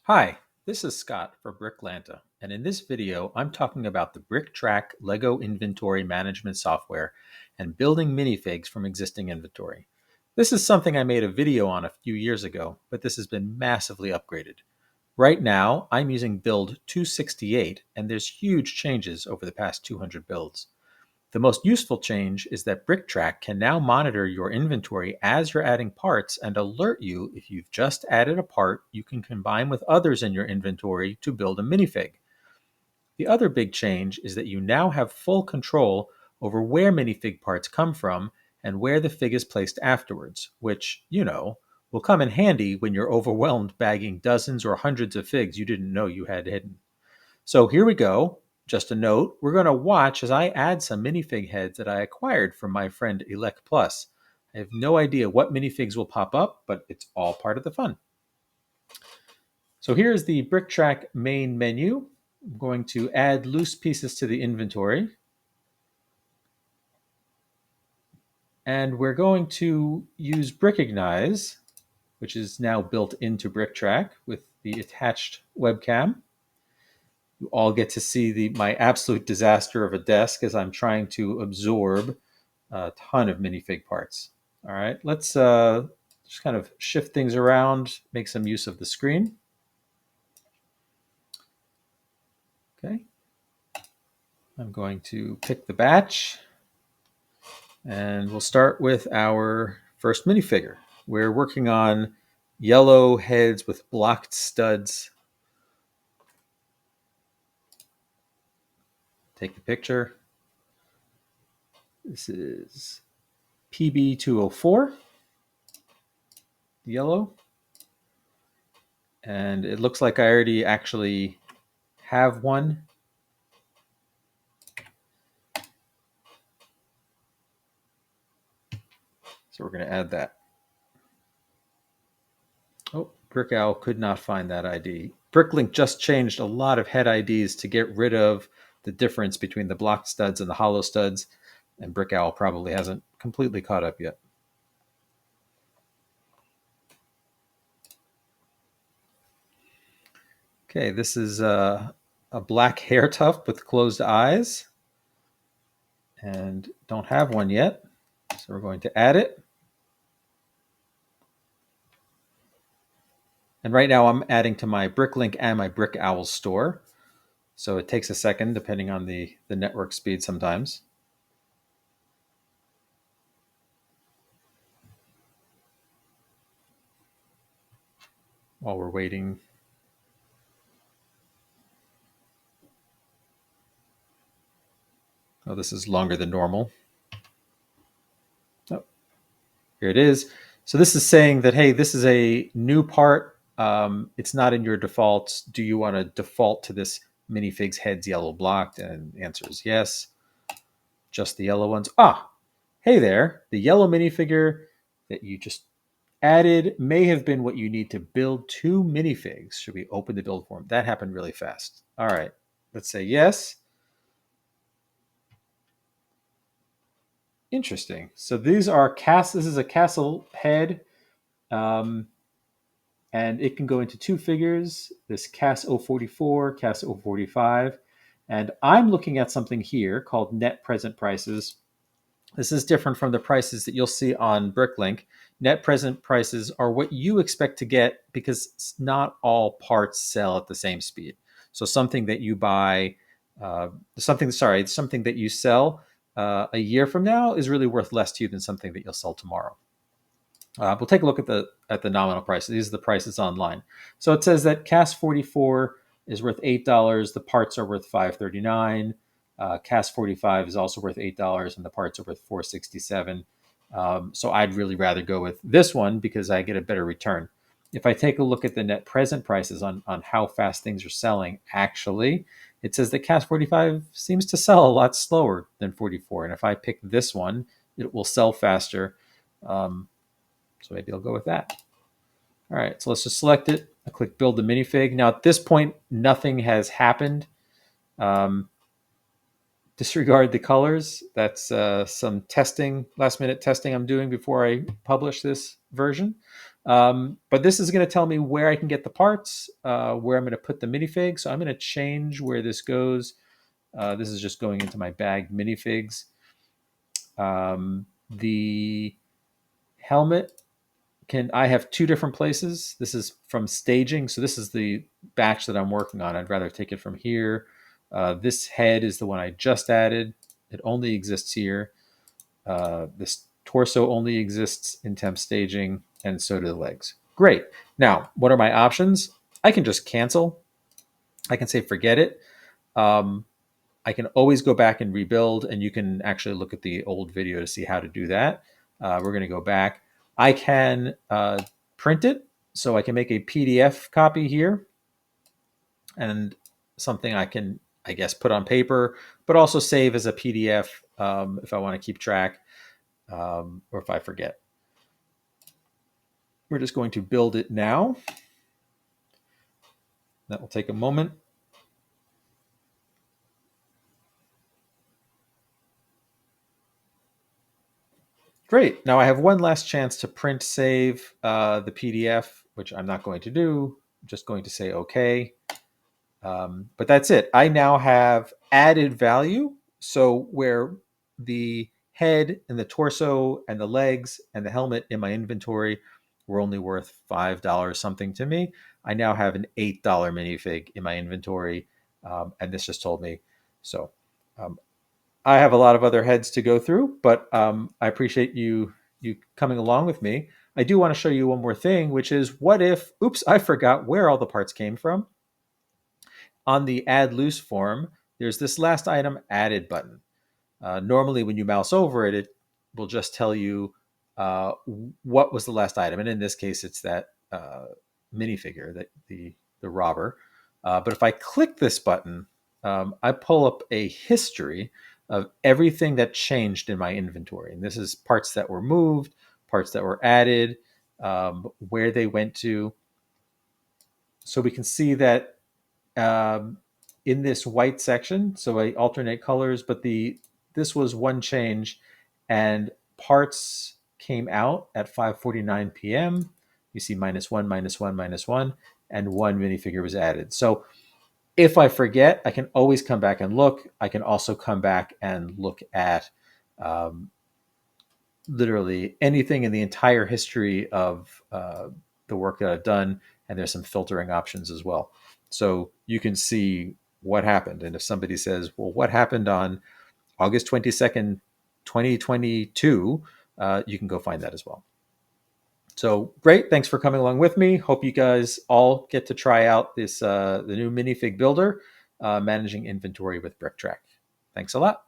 Hi, this is Scott for BrickLanta, and in this video, I'm talking about the BrickTrac Lego inventory management software and building minifigs from existing inventory. This is something I made a video on a few years ago, but this has been massively upgraded. Right now, I'm using build 268, and there's huge changes over the past 200 builds. The most useful change is that BrickTrac can now monitor your inventory as you're adding parts and alert you if you've just added a part you can combine with others in your inventory to build a minifig. The other big change is that you now have full control over where minifig parts come from and where the fig is placed afterwards, which, will come in handy when you're overwhelmed bagging dozens or hundreds of figs you didn't know you had hidden. So here we go. Just a note, we're going to watch as I add some minifig heads that I acquired from my friend Elect Plus. I have no idea what minifigs will pop up, but it's all part of the fun. So here's the BrickTrac main menu. I'm going to add loose pieces to the inventory. And we're going to use Brickignize, which is now built into BrickTrac with the attached webcam. You all get to see my absolute disaster of a desk as I'm trying to absorb a ton of minifig parts. All right, let's just kind of shift things around, make some use of the screen. Okay, I'm going to pick the batch, and we'll start with our first minifigure. We're working on yellow heads with blocked studs. Take the picture. This is PB204, yellow. And it looks like I already actually have one. So we're going to add that. Oh, BrickOwl could not find that ID. Bricklink just changed a lot of head IDs to get rid of the difference between the blocked studs and the hollow studs, and BrickOwl probably hasn't completely caught up yet. Okay, this is a black hair tuft with closed eyes, and don't have one yet, so we're going to add it. And right now I'm adding to my Bricklink and my BrickOwl store. So it takes a second depending on the network speed sometimes. While we're waiting. Oh, this is longer than normal. Oh, here it is. So this is saying that, hey, this is a new part. It's not in your defaults. Do you want to default to this minifig's heads yellow blocked? And the answer is yes. Just the yellow ones. Ah, hey there. The yellow minifigure that you just added may have been what you need to build two minifigs. Should we open the build form? That happened really fast. All right, let's say yes. Interesting. So these are this is a castle head. And it can go into two figures, this CAS 044, CAS 045. And I'm looking at something here called net present prices. This is different from the prices that you'll see on Bricklink. Net present prices are what you expect to get because not all parts sell at the same speed. So something that you buy, something that you sell a year from now is really worth less to you than something that you'll sell tomorrow. We'll take a look at the nominal prices. These are the prices online. So it says that CAS 44 is worth $8. The parts are worth $5.39. CAS 45 is also worth $8, and the parts are worth $4.67. So I'd really rather go with this one because I get a better return. If I take a look at the net present prices on how fast things are selling, actually, it says that CAS 45 seems to sell a lot slower than 44. And if I pick this one, it will sell faster. So maybe I'll go with that. All right, so let's just select it. I click build the minifig. Now at this point, nothing has happened. Disregard the colors. That's some testing, last minute testing I'm doing before I publish this version. But this is going to tell me where I can get the parts, where I'm going to put the minifig. So I'm going to change where this goes. This is just going into my bagged minifigs. The helmet I have two different places. This is from staging. So this is the batch that I'm working on. I'd rather take it from here. This head is the one I just added. It only exists here. This torso only exists in temp staging, and so do the legs. Great. Now, what are my options? I can just cancel. I can say forget it. I can always go back and rebuild, and you can actually look at the old video to see how to do that. We're going to go back. I can print it, so I can make a PDF copy here, and something I can, I guess, put on paper, but also save as a PDF if I want to keep track or if I forget. We're just going to build it now. That will take a moment. Great. Now I have one last chance to print save the PDF, which I'm not going to do. I'm just going to say OK. But that's it. I now have added value. So where the head and the torso and the legs and the helmet in my inventory were only worth $5 something to me, I now have an $8 minifig in my inventory. And this just told me so. I have a lot of other heads to go through, but I appreciate you coming along with me. I do want to show you one more thing, which is what if, oops, I forgot where all the parts came from. On the add loose form, there's this last item added button. Normally when you mouse over it, it will just tell you what was the last item. And in this case, it's that minifigure, that the robber. But if I click this button, I pull up a history of everything that changed in my inventory. And this is parts that were moved, parts that were added, where they went to. So we can see that in this white section, so I alternate colors, but this was one change, and parts came out at 5:49 p.m. You see -1, -1, -1, and one minifigure was added. So if I forget, I can always come back and look. I can also come back and look at literally anything in the entire history of the work that I've done, and there's some filtering options as well. So you can see what happened. And if somebody says, well, what happened on August 22nd, 2022, you can go find that as well. So great. Thanks for coming along with me. Hope you guys all get to try out this the new minifig builder, managing inventory with BrickTrac. Thanks a lot.